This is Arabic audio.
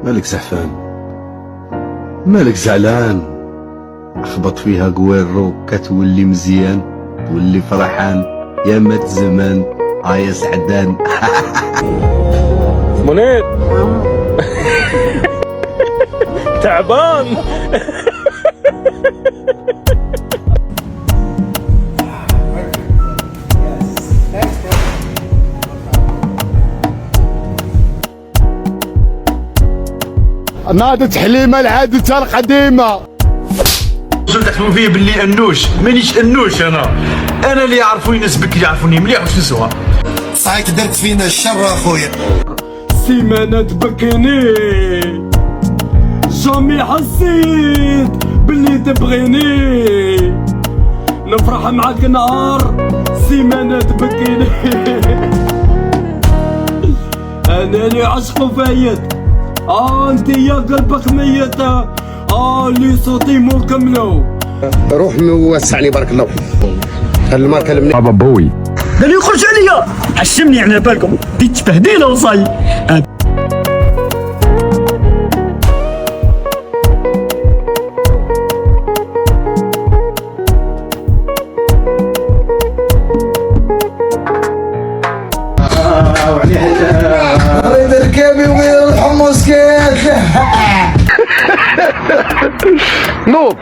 مالك زعفان؟ مالك زعلان؟ اخبط فيها قويرو كتولي مزيان، تولي فرحان يا مات زمان يا سعدان. منير تعبان. ناضت حليمه العادة القديمه. وصلت تحكموا فيا باللي انوش، مانيش انوش انا اللي يعرفوني ناس بكري يعرفوني مليح وش نسوى. صحيت درت فينا الشر اخويا. سيمانة تبكيني جامي حسيت باللي تبغيني، نفرح معاك نهار سيمانة تبكيني. انا اللي عشق فايت، انت يا قلبك ميت، اللي صوتي مو كملو. روح وسعني بارك الله. خلي ما كلمني بابا بوي ده اللي يخرج عليا حشمني على بالكم دي تبهديله وصاي. اريد ركابي وغير الحمص كيف. نوض